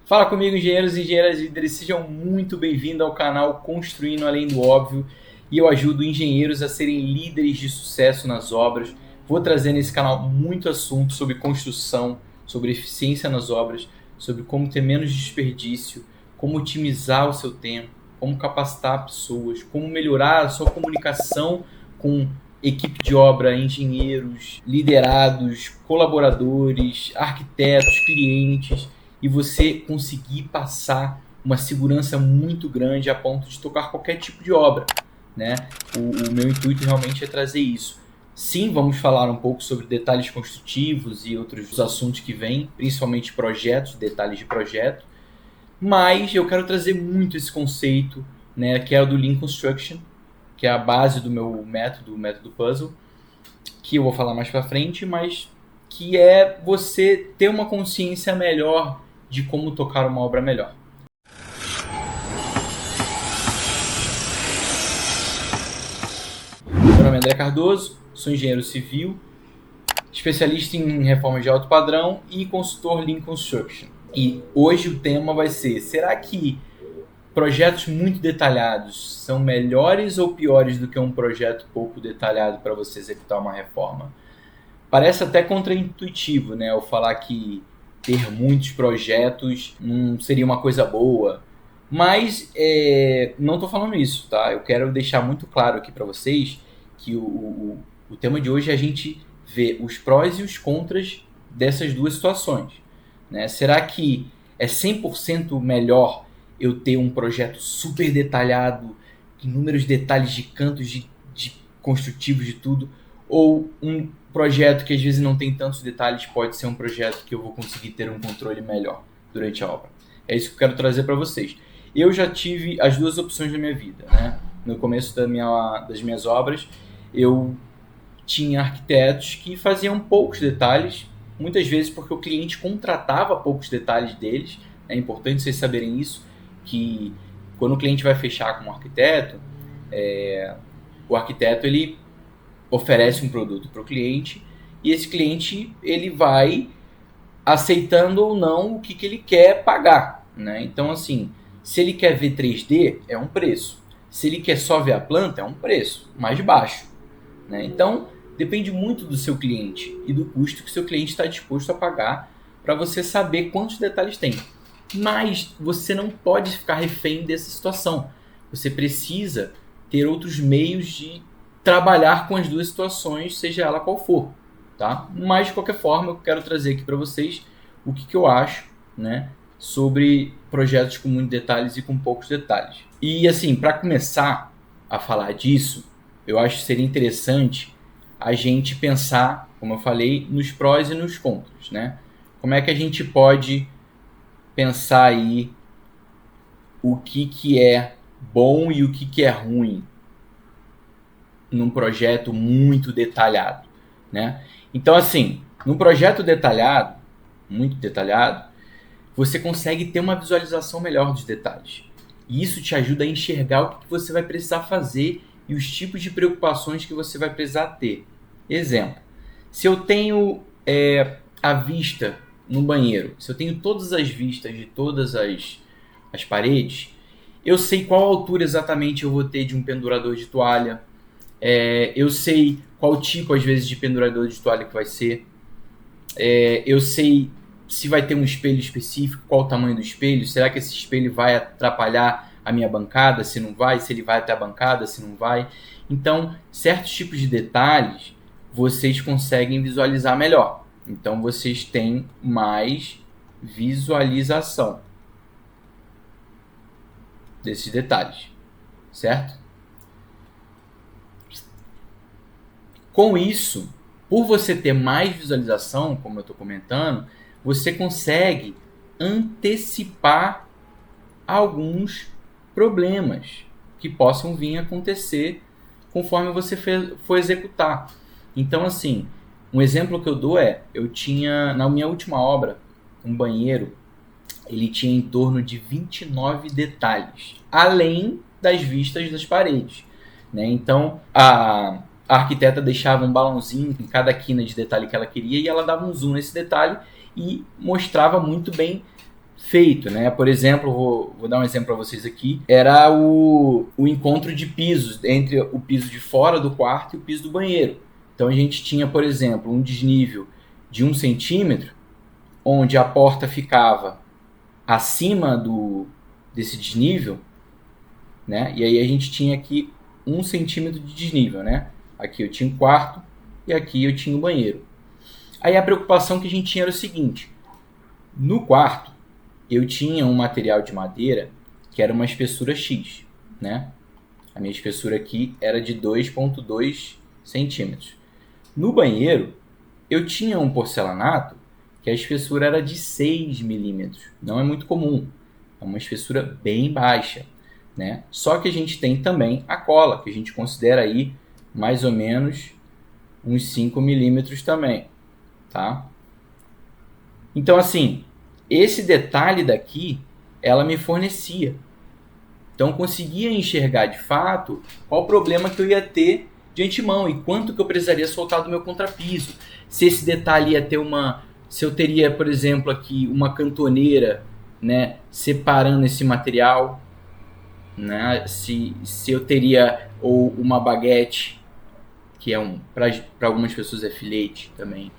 Fala comigo, engenheiros e engenheiras líderes, sejam muito bem-vindos ao canal Construindo Além do Óbvio, e eu ajudo engenheiros a serem líderes de sucesso nas obras. Vou trazer nesse canal muito assunto sobre construção, sobre eficiência nas obras, sobre como ter menos desperdício, como otimizar o seu tempo, como capacitar pessoas, como melhorar a sua comunicação com equipe de obra, engenheiros, liderados, colaboradores, arquitetos, clientes, e você conseguir passar uma segurança muito grande a ponto de tocar qualquer tipo de obra, né? O meu intuito realmente é trazer isso. Sim, vamos falar um pouco sobre detalhes construtivos e outros assuntos que vêm, principalmente projetos, detalhes de projeto, mas eu quero trazer muito esse conceito, né, que é o do Lean Construction, que é a base do meu método, o método Puzzle, que eu vou falar mais para frente, mas que é você ter uma consciência melhor de como tocar uma obra melhor. Meu nome é André Cardoso, sou engenheiro civil, especialista em reformas de alto padrão e consultor Lean Construction. E hoje o tema vai ser: será que projetos muito detalhados são melhores ou piores do que um projeto pouco detalhado para você executar uma reforma? Parece até contraintuitivo, né? Eu falar que ter muitos projetos não seria uma coisa boa. Mas não estou falando isso, tá? Eu quero deixar muito claro aqui para vocês que o tema de hoje é a gente ver os prós e os contras dessas duas situações, né? Será que é 100% melhor eu ter um projeto super detalhado, inúmeros detalhes de cantos, de construtivos, de tudo, ou um projeto que às vezes não tem tantos detalhes pode ser um projeto que eu vou conseguir ter um controle melhor durante a obra? É isso que eu quero trazer para vocês. Eu já tive as duas opções na minha vida, né? No começo das minhas obras, eu tinha arquitetos que faziam poucos detalhes, muitas vezes porque o cliente contratava poucos detalhes deles. É importante vocês saberem isso, que quando o cliente vai fechar com um arquiteto, o arquiteto ele oferece um produto para o cliente e esse cliente ele vai aceitando ou não o que ele quer pagar, né? Então, assim, se ele quer ver 3D, é um preço. Se ele quer só ver a planta, é um preço mais baixo, né? Então, depende muito do seu cliente e do custo que o seu cliente está disposto a pagar para você saber quantos detalhes tem. Mas você não pode ficar refém dessa situação. Você precisa ter outros meios de trabalhar com as duas situações, seja ela qual for, tá? Mas, de qualquer forma, eu quero trazer aqui para vocês o que eu acho, né, sobre projetos com muitos detalhes e com poucos detalhes. E, assim, para começar a falar disso, eu acho que seria interessante a gente pensar, como eu falei, nos prós e nos contras, né? Como é que a gente pode pensar aí o que é bom e o que é ruim num projeto muito detalhado, né? Então, assim, num projeto detalhado, muito detalhado, você consegue ter uma visualização melhor dos detalhes. E isso te ajuda a enxergar o que você vai precisar fazer e os tipos de preocupações que você vai precisar ter. Exemplo, se eu tenho a vista no banheiro, se eu tenho todas as vistas de todas as paredes, eu sei qual altura exatamente eu vou ter de um pendurador de toalha, eu sei qual tipo, às vezes, de pendurador de toalha que vai ser, eu sei se vai ter um espelho específico, qual o tamanho do espelho, será que esse espelho vai atrapalhar a minha bancada, se não vai, se ele vai até a bancada, se não vai. Então, certos tipos de detalhes vocês conseguem visualizar melhor. Então, vocês têm mais visualização desses detalhes, certo? Com isso, por você ter mais visualização, como eu estou comentando, você consegue antecipar alguns problemas que possam vir a acontecer conforme você for executar. Então, assim, um exemplo que eu dou eu tinha, na minha última obra, um banheiro, ele tinha em torno de 29 detalhes, além das vistas das paredes, né? Então, a arquiteta deixava um balãozinho em cada quina de detalhe que ela queria e ela dava um zoom nesse detalhe e mostrava muito bem feito, né? Por exemplo, vou dar um exemplo para vocês aqui, era o encontro de pisos entre o piso de fora do quarto e o piso do banheiro. Então a gente tinha, por exemplo, um desnível de 1 centímetro, onde a porta ficava acima desse desnível, né? E aí a gente tinha aqui 1 centímetro de desnível, né? Aqui eu tinha o quarto e aqui eu tinha o banheiro. Aí a preocupação que a gente tinha era o seguinte: no quarto eu tinha um material de madeira que era uma espessura X, né? A minha espessura aqui era de 2,2 centímetros. No banheiro eu tinha um porcelanato que a espessura era de 6 milímetros. Não é muito comum, é uma espessura bem baixa, né? Só que a gente tem também a cola, que a gente considera aí mais ou menos uns 5 milímetros também, tá? Então, assim, esse detalhe daqui, ela me fornecia. Então, eu conseguia enxergar de fato qual o problema que eu ia ter de antemão e quanto que eu precisaria soltar do meu contrapiso. Se esse detalhe ia ter se eu teria, por exemplo, aqui uma cantoneira, né, separando esse material, né, se eu teria ou uma baguete, que é para algumas pessoas é filete também.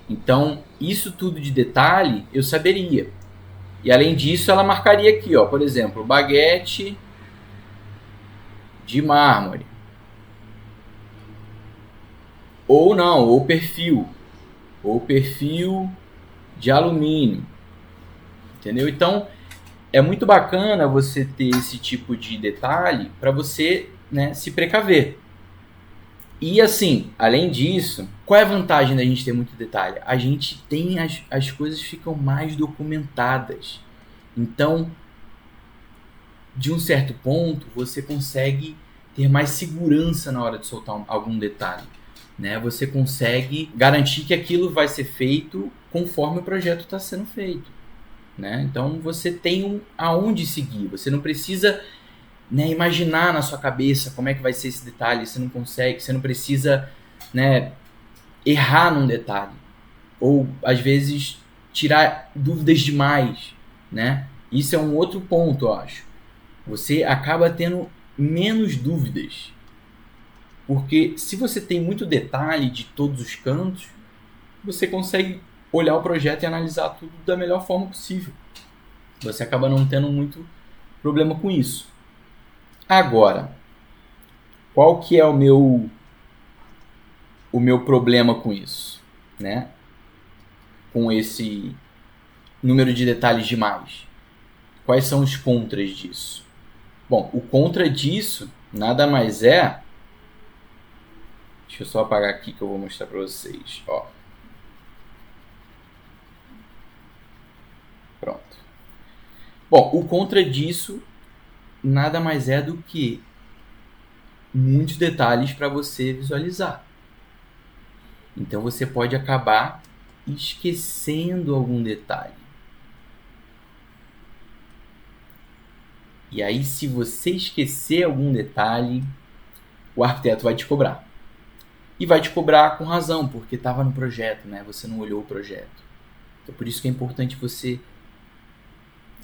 Então, isso tudo de detalhe eu saberia. E além disso, ela marcaria aqui, ó, por exemplo, baguete de mármore. Ou não, ou perfil de alumínio. Entendeu? Então, é muito bacana você ter esse tipo de detalhe para você, né, se precaver. E assim, além disso, qual é a vantagem da gente ter muito detalhe? A gente tem as coisas ficam mais documentadas. Então, de um certo ponto, você consegue ter mais segurança na hora de soltar algum detalhe, né? Você consegue garantir que aquilo vai ser feito conforme o projeto está sendo feito, né? Então, você tem aonde seguir. Você não precisa, né, imaginar na sua cabeça como é que vai ser esse detalhe. Você não consegue, você não precisa, né, errar num detalhe. Ou, às vezes, tirar dúvidas demais, né? Isso é um outro ponto, eu acho. Você acaba tendo menos dúvidas. Porque se você tem muito detalhe de todos os cantos, você consegue olhar o projeto e analisar tudo da melhor forma possível. Você acaba não tendo muito problema com isso. Agora, qual que é o meu problema com isso, né? Com esse número de detalhes demais. Quais são os contras disso? Bom, o contra disso nada mais é... Deixa eu só apagar aqui que eu vou mostrar para vocês. Ó. Pronto. Bom, o contra disso nada mais é do que muitos detalhes para você visualizar. Então você pode acabar esquecendo algum detalhe. E aí, se você esquecer algum detalhe, o arquiteto vai te cobrar. E vai te cobrar com razão, porque estava no projeto, né? Você não olhou o projeto. Então, por isso que é importante você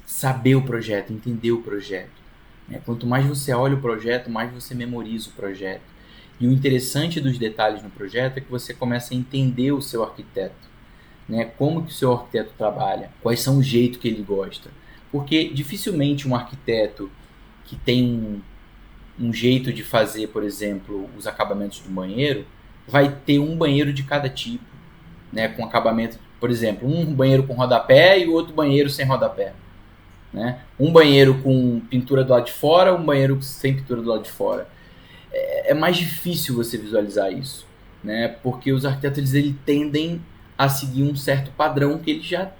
saber o projeto, entender o projeto, né? Quanto mais você olha o projeto, mais você memoriza o projeto. E o interessante dos detalhes no projeto é que você começa a entender o seu arquiteto, né? Como que o seu arquiteto trabalha, quais são os jeitos que ele gosta. Porque dificilmente um arquiteto que tem um jeito de fazer, por exemplo, os acabamentos do banheiro, vai ter um banheiro de cada tipo, né? Com acabamento, por exemplo, um banheiro com rodapé e o outro banheiro sem rodapé, né? Um banheiro com pintura do lado de fora, um banheiro sem pintura do lado de fora. É mais difícil você visualizar isso, né? Porque os arquitetos eles tendem a seguir um certo padrão que eles já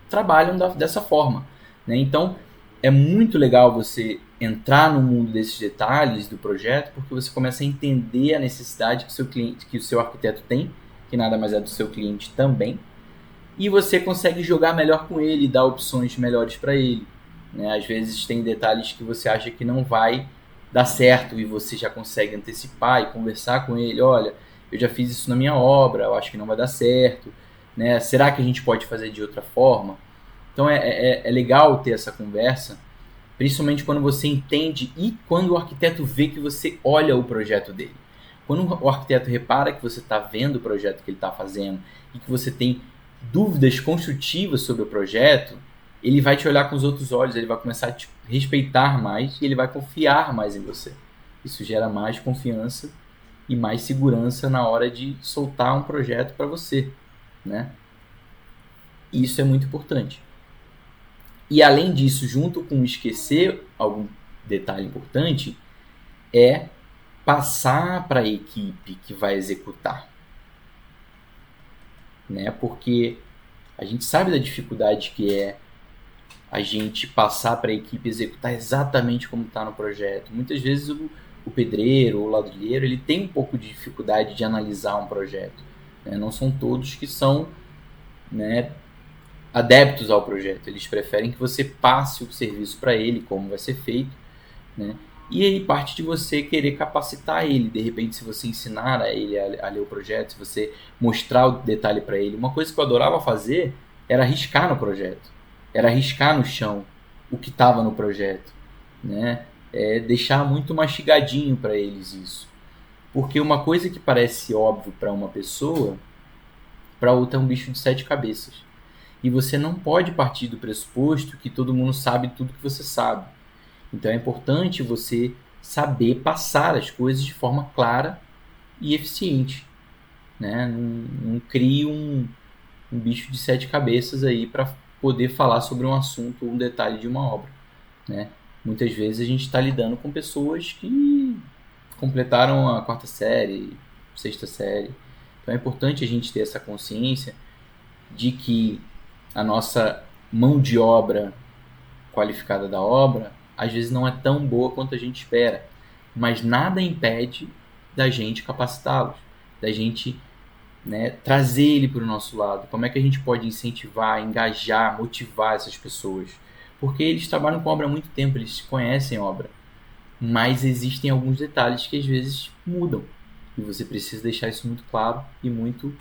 trabalham dessa forma, né? Então, é muito legal você entrar no mundo desses detalhes do projeto, porque você começa a entender a necessidade que o seu cliente, que o seu arquiteto tem, que nada mais é do seu cliente também, e você consegue jogar melhor com ele, dar opções melhores para ele, né? Às vezes tem detalhes que você acha que não vai dar certo e você já consegue antecipar e conversar com ele. Olha, eu já fiz isso na minha obra, eu acho que não vai dar certo, né? Será que a gente pode fazer de outra forma? Então é legal ter essa conversa, principalmente quando você entende e quando o arquiteto vê que você olha o projeto dele. Quando o arquiteto repara que você está vendo o projeto que ele está fazendo e que você tem dúvidas construtivas sobre o projeto, ele vai te olhar com os outros olhos, ele vai começar a te respeitar mais e ele vai confiar mais em você. Isso gera mais confiança e mais segurança na hora de soltar um projeto para você, né? Isso é muito importante. E além disso, junto com esquecer algum detalhe importante, é passar para a equipe que vai executar, né? Porque a gente sabe da dificuldade que é a gente passar para a equipe executar exatamente como está no projeto. Muitas vezes o pedreiro, o ladrilheiro, ele tem um pouco de dificuldade de analisar um projeto, né? Não são todos que são, né, adeptos ao projeto. Eles preferem que você passe o serviço para ele, como vai ser feito, né? E aí parte de você querer capacitar ele. De repente, se você ensinar a ele a ler o projeto, se você mostrar o detalhe para ele. Uma coisa que eu adorava fazer era riscar no projeto. Era riscar no chão o que estava no projeto, né? Deixar muito mastigadinho para eles isso. Porque uma coisa que parece óbvio para uma pessoa, para outra é um bicho de 7 cabeças. E você não pode partir do pressuposto que todo mundo sabe tudo que você sabe. Então é importante você saber passar as coisas de forma clara e eficiente, né? Não crie um bicho de 7 cabeças aí para poder falar sobre um assunto ou um detalhe de uma obra, né? Muitas vezes a gente está lidando com pessoas que completaram a 4ª série, 6ª série. Então é importante a gente ter essa consciência de que a nossa mão de obra qualificada da obra às vezes não é tão boa quanto a gente espera, mas nada impede da gente capacitá-los, da gente, né, trazer ele para o nosso lado. Como é que a gente pode incentivar, engajar, motivar essas pessoas? Porque eles trabalham com obra há muito tempo, eles conhecem a obra, mas existem alguns detalhes que às vezes mudam e você precisa deixar isso muito claro e muito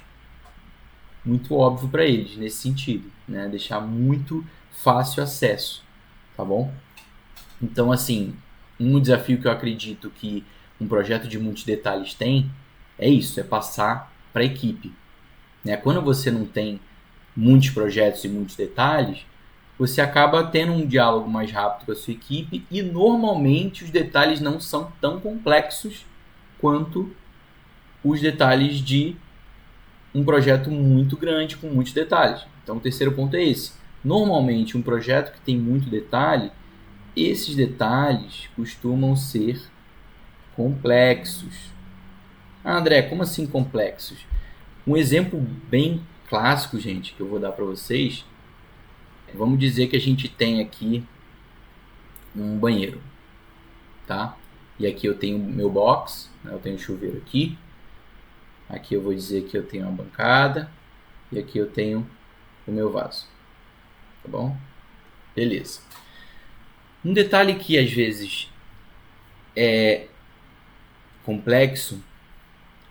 óbvio para eles nesse sentido, né? Deixar muito fácil acesso, tá bom? Então, assim, um desafio que eu acredito que um projeto de muitos detalhes tem é isso, é passar para a equipe, né? Quando você não tem muitos projetos e muitos detalhes, você acaba tendo um diálogo mais rápido com a sua equipe e normalmente os detalhes não são tão complexos quanto os detalhes de um projeto muito grande com muitos detalhes. Então o terceiro ponto é esse. Normalmente um projeto que tem muito detalhe, esses detalhes costumam ser complexos. Ah, André, como assim complexos? Um exemplo bem clássico, gente, que eu vou dar para vocês. Vamos dizer que a gente tem aqui um banheiro, tá? E aqui eu tenho meu box, né? Eu tenho um chuveiro aqui. Aqui eu vou dizer que eu tenho uma bancada. E aqui eu tenho o meu vaso. Tá bom? Beleza. Um detalhe que às vezes é complexo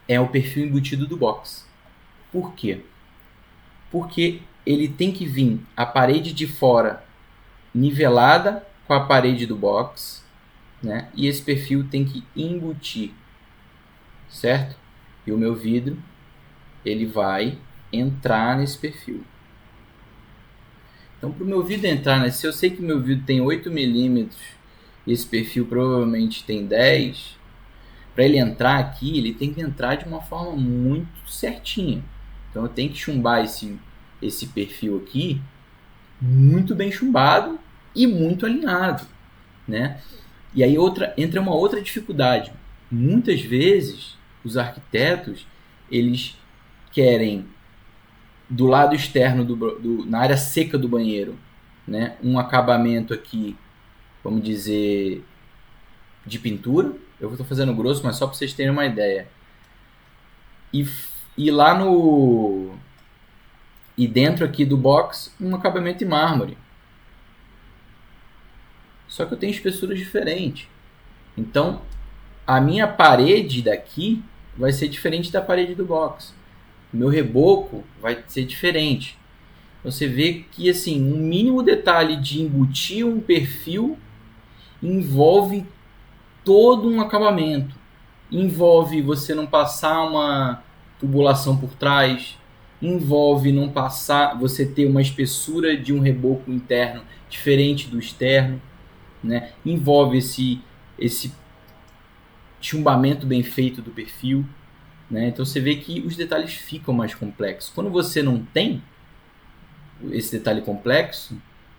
é o perfil embutido do box. Por quê? Porque ele tem que vir a parede de fora nivelada com a parede do box, né? E esse perfil tem que embutir, certo? E o meu vidro, ele vai entrar nesse perfil. Então, para o meu vidro entrar, se eu sei que o meu vidro tem 8 milímetros e esse perfil provavelmente tem 10, para ele entrar aqui, ele tem que entrar de uma forma muito certinha. Então, eu tenho que chumbar esse perfil aqui muito bem chumbado e muito alinhado, né? E aí entra uma outra dificuldade. Muitas vezes, os arquitetos, eles querem do lado externo, na área seca do banheiro, né, um acabamento aqui, vamos dizer, de pintura. Eu estou fazendo grosso, mas só para vocês terem uma ideia. E lá e dentro aqui do box, um acabamento em mármore. Só que eu tenho espessuras diferentes. Então, a minha parede daqui vai ser diferente da parede do box. O meu reboco vai ser diferente. Você vê que assim, um mínimo detalhe de embutir um perfil envolve todo um acabamento. Envolve você não passar uma tubulação por trás, envolve não passar, você ter uma espessura de um reboco interno diferente do externo, né? Envolve esse chumbamento bem feito do perfil, né? Então você vê que os detalhes ficam mais complexos. Quando você não tem esse detalhe complexo,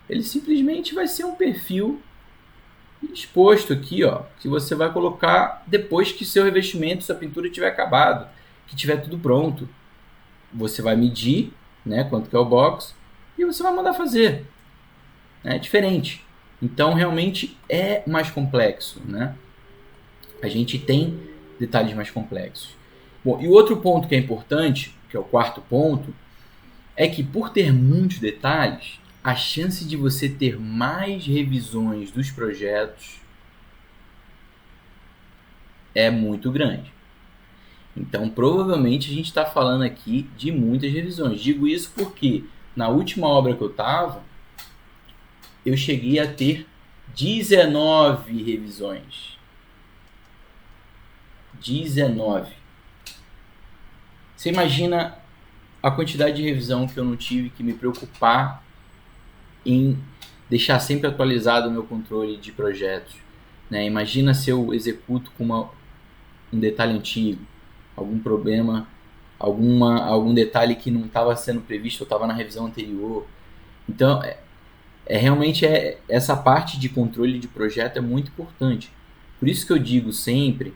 ele simplesmente vai ser um perfil exposto aqui, ó, que você vai colocar depois que seu revestimento, sua pintura tiver acabado, que tiver tudo pronto. Você vai medir, né, quanto que é o box e você vai mandar fazer. É diferente. Então realmente é mais complexo, né? A gente tem detalhes mais complexos. Bom, e o outro ponto que é importante, que é o quarto ponto, é que por ter muitos detalhes, a chance de você ter mais revisões dos projetos é muito grande. Então, provavelmente, a gente está falando aqui de muitas revisões. Digo isso porque na última obra que eu estava, eu cheguei a ter 19 revisões. 19. Você imagina a quantidade de revisão que eu não tive que me preocupar em deixar sempre atualizado o meu controle de projetos, né? Imagina se eu executo com um detalhe antigo, algum problema, algum detalhe que não estava sendo previsto, eu estava na revisão anterior. Então, realmente essa parte de controle de projeto é muito importante. Por isso que eu digo sempre,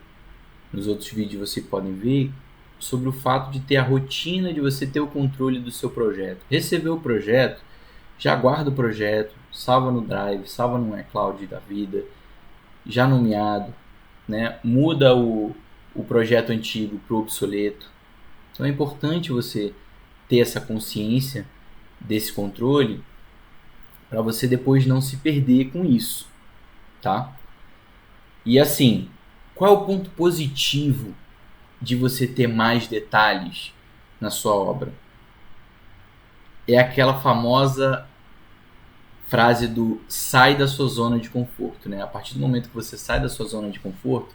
nos outros vídeos você podem ver, sobre o fato de ter a rotina de você ter o controle do seu projeto. Receber o projeto, já guarda o projeto, salva no Drive, salva no iCloud da vida, já nomeado, né? Muda o projeto antigo para o obsoleto. Então é importante você ter essa consciência desse controle para você depois não se perder com isso, tá? E assim, qual é o ponto positivo de você ter mais detalhes na sua obra? É aquela famosa frase do sai da sua zona de conforto, né? A partir do momento que você sai da sua zona de conforto,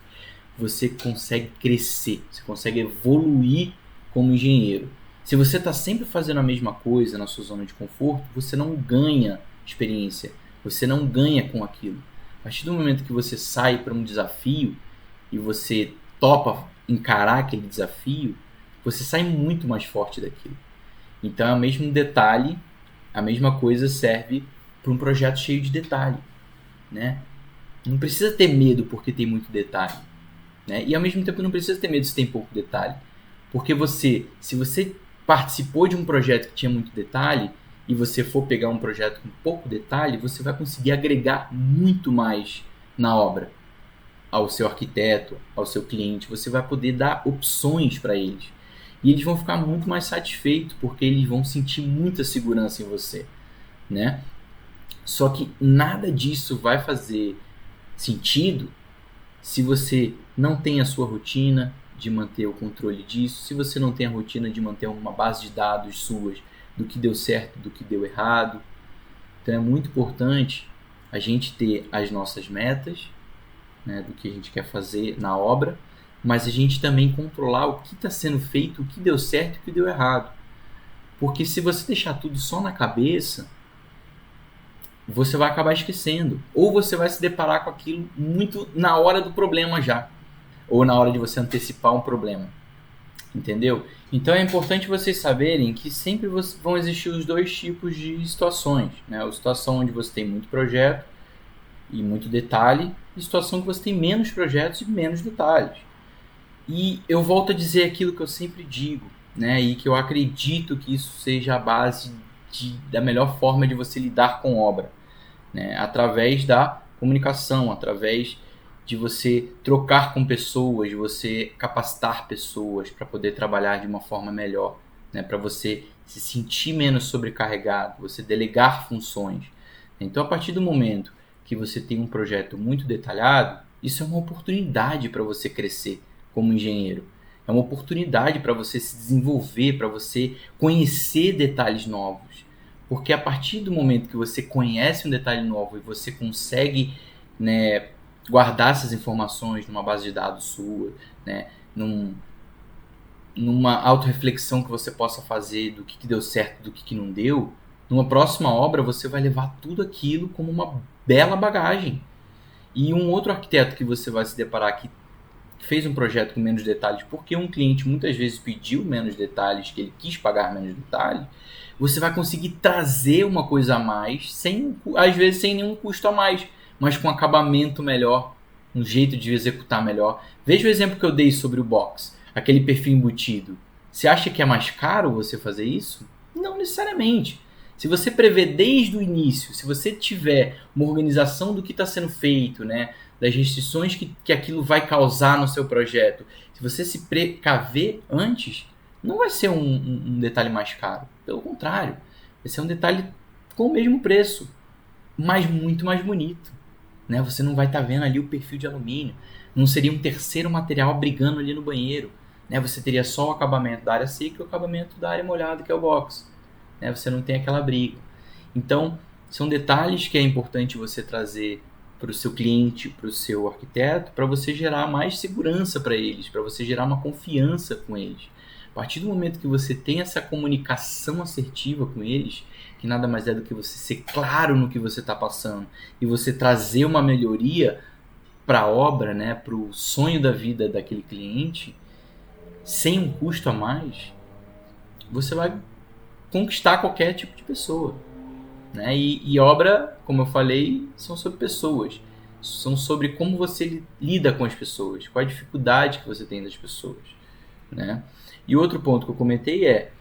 você consegue crescer, você consegue evoluir como engenheiro. Se você está sempre fazendo a mesma coisa na sua zona de conforto, você não ganha experiência, você não ganha com aquilo. A partir do momento que você sai para um desafio e você topa encarar aquele desafio, você sai muito mais forte daquilo. Então é o mesmo detalhe, a mesma coisa serve para um projeto cheio de detalhe, né? Não precisa ter medo porque tem muito detalhe, né? E ao mesmo tempo não precisa ter medo se tem pouco detalhe, porque se você participou de um projeto que tinha muito detalhe e você for pegar um projeto com pouco detalhe, você vai conseguir agregar muito mais na obra ao seu arquiteto, ao seu cliente. Você vai poder dar opções para eles e eles vão ficar muito mais satisfeitos porque eles vão sentir muita segurança em você, né? Só que nada disso vai fazer sentido se você não tem a sua rotina de manter o controle disso, se você não tem a rotina de manter uma base de dados suas do que deu certo, do que deu errado. Então é muito importante a gente ter as nossas metas, né, do que a gente quer fazer na obra, mas a gente também controlar o que está sendo feito, o que deu certo e o que deu errado. Porque se você deixar tudo só na cabeça, você vai acabar esquecendo. Ou você vai se deparar com aquilo muito na hora do problema já. Ou na hora de você antecipar um problema. Entendeu? Então é importante vocês saberem que sempre vão existir os dois tipos de situações, né? A situação onde você tem muito projeto e muito detalhe, e a situação que você tem menos projetos e menos detalhes. E eu volto a dizer aquilo que eu sempre digo, né? E que eu acredito que isso seja a base da melhor forma de você lidar com obra, né? Através da comunicação, através de você trocar com pessoas, de você capacitar pessoas para poder trabalhar de uma forma melhor, né? Para você se sentir menos sobrecarregado, você delegar funções. Então, a partir do momento que você tem um projeto muito detalhado, isso é uma oportunidade para você crescer como engenheiro. É uma oportunidade para você se desenvolver, para você conhecer detalhes novos, Porque a partir do momento que você conhece um detalhe novo e você consegue, né, guardar essas informações numa base de dados sua, né, numa autorreflexão que você possa fazer do que deu certo, do que não deu, numa próxima obra você vai levar tudo aquilo como uma bela bagagem. E um outro arquiteto que você vai se deparar que fez um projeto com menos detalhes, porque um cliente muitas vezes pediu menos detalhes, que ele quis pagar menos detalhes, você vai conseguir trazer uma coisa a mais, às vezes sem nenhum custo a mais, mas com acabamento melhor, um jeito de executar melhor. Veja o exemplo que eu dei sobre o box, aquele perfil embutido. Você acha que é mais caro você fazer isso? Não necessariamente. Se você prever desde o início, se você tiver uma organização do que está sendo feito, né, das restrições que aquilo vai causar no seu projeto, se você se precaver antes, não vai ser um detalhe mais caro. Pelo contrário, vai ser um detalhe com o mesmo preço, mas muito mais bonito. Né? Você não vai estar vendo ali o perfil de alumínio, não seria um terceiro material brigando ali no banheiro. Né? Você teria só o acabamento da área seca e o acabamento da área molhada, que é o box. Né? Você não tem aquela briga. Então, são detalhes que é importante você trazer para o seu cliente, para o seu arquiteto, para você gerar mais segurança para eles, para você gerar uma confiança com eles. A partir do momento que você tem essa comunicação assertiva com eles, que nada mais é do que você ser claro no que você está passando e você trazer uma melhoria para a obra, né, para o sonho da vida daquele cliente, sem um custo a mais, você vai conquistar qualquer tipo de pessoa. Né? E obra, como eu falei, são sobre pessoas. São sobre como você lida com as pessoas, qual a dificuldade que você tem das pessoas. Né? E outro ponto que eu comentei é,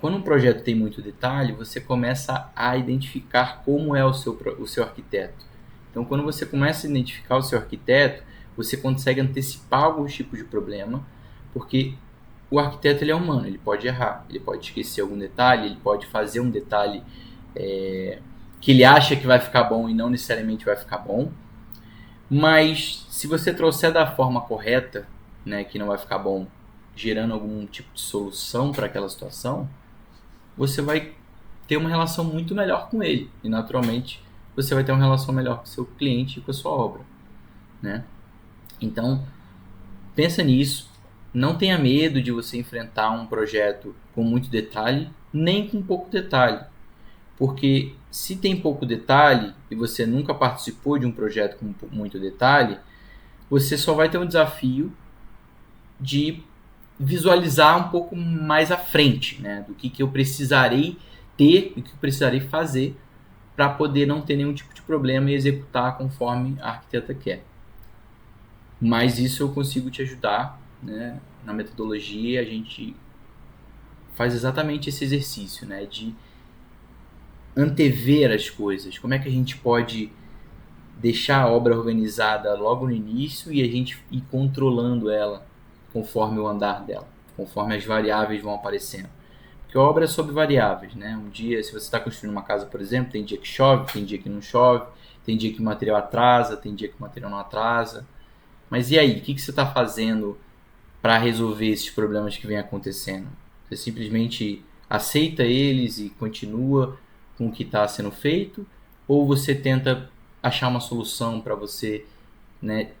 quando um projeto tem muito detalhe, você começa a identificar como é o seu arquiteto. Então, quando você começa a identificar o seu arquiteto, você consegue antecipar alguns tipos de problema, porque o arquiteto ele é humano, ele pode errar, ele pode esquecer algum detalhe, ele pode fazer um detalhe que ele acha que vai ficar bom e não necessariamente vai ficar bom. Mas se você trouxer da forma correta, né, que não vai ficar bom, gerando algum tipo de solução para aquela situação, você vai ter uma relação muito melhor com ele. E naturalmente você vai ter uma relação melhor com o seu cliente e com a sua obra. Né? Então, pensa nisso. Não tenha medo de você enfrentar um projeto com muito detalhe, nem com pouco detalhe. Porque se tem pouco detalhe e você nunca participou de um projeto com muito detalhe, você só vai ter um desafio de visualizar um pouco mais à frente, né, do que eu precisarei ter e o que eu precisarei fazer para poder não ter nenhum tipo de problema e executar conforme a arquiteta quer. Mas isso eu consigo te ajudar, né, na metodologia. A gente faz exatamente esse exercício, né, de antever as coisas. Como é que a gente pode deixar a obra organizada logo no início e a gente ir controlando ela conforme o andar dela, conforme as variáveis vão aparecendo. Porque a obra é sobre variáveis, né? Um dia, se você está construindo uma casa, por exemplo, tem dia que chove, tem dia que não chove, tem dia que o material atrasa, tem dia que o material não atrasa. Mas e aí? O que você está fazendo para resolver esses problemas que vêm acontecendo? Você simplesmente aceita eles e continua com o que está sendo feito? Ou você tenta achar uma solução para você, né,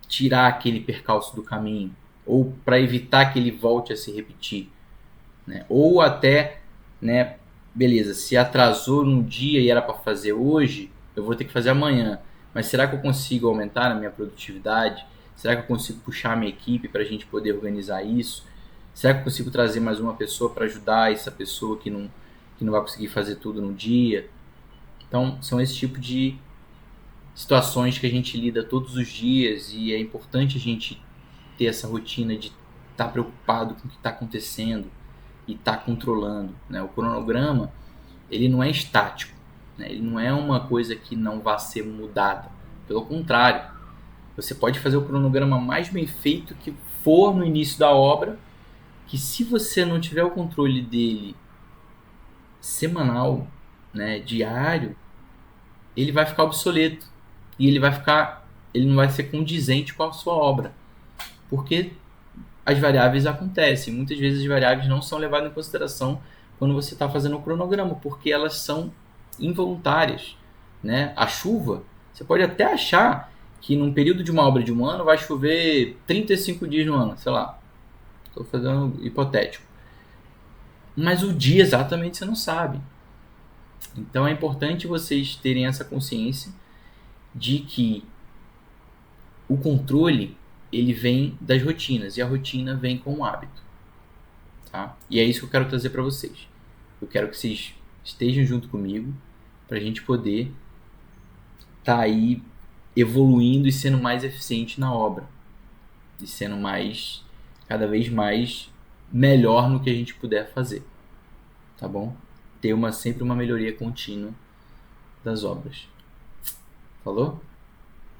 tirar aquele percalço do caminho? Ou para evitar que ele volte a se repetir? Né? Ou até, né, beleza, se atrasou num dia e era para fazer hoje, eu vou ter que fazer amanhã. Mas será que eu consigo aumentar a minha produtividade? Será que eu consigo puxar a minha equipe para a gente poder organizar isso? Será que eu consigo trazer mais uma pessoa para ajudar essa pessoa que não vai conseguir fazer tudo no dia? Então, são esse tipo de situações que a gente lida todos os dias e é importante a gente ter essa rotina de estar preocupado com o que está acontecendo e estar controlando. Né? O cronograma, ele não é estático, né? Ele não é uma coisa que não vai ser mudada. Pelo contrário, você pode fazer o cronograma mais bem feito que for no início da obra, que se você não tiver o controle dele semanal, né, diário, ele vai ficar obsoleto e ele não vai ser condizente com a sua obra, porque as variáveis acontecem. Muitas vezes as variáveis não são levadas em consideração quando você está fazendo o cronograma, porque elas são involuntárias, né? A chuva, você pode até achar que num período de uma obra de um ano vai chover 35 dias no ano, sei lá. Estou fazendo hipotético. Mas o dia exatamente você não sabe. Então é importante vocês terem essa consciência de que o controle ele vem das rotinas e a rotina vem com o hábito, tá? E é isso que eu quero trazer para vocês. Eu quero que vocês estejam junto comigo para a gente poder estar aí evoluindo e sendo mais eficiente na obra e sendo cada vez mais melhor no que a gente puder fazer, tá bom? Ter sempre uma melhoria contínua das obras. Falou?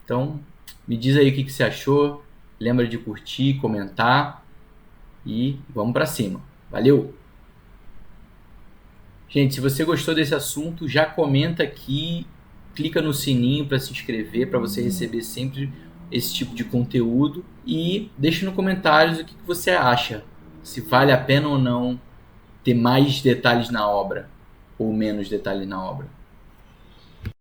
Então, me diz aí o que você achou. Lembra de curtir, comentar e vamos para cima. Valeu! Gente, se você gostou desse assunto, já comenta aqui, clica no sininho para se inscrever, para você receber sempre esse tipo de conteúdo e deixa nos comentários o que você acha, se vale a pena ou não ter mais detalhes na obra ou menos detalhes na obra.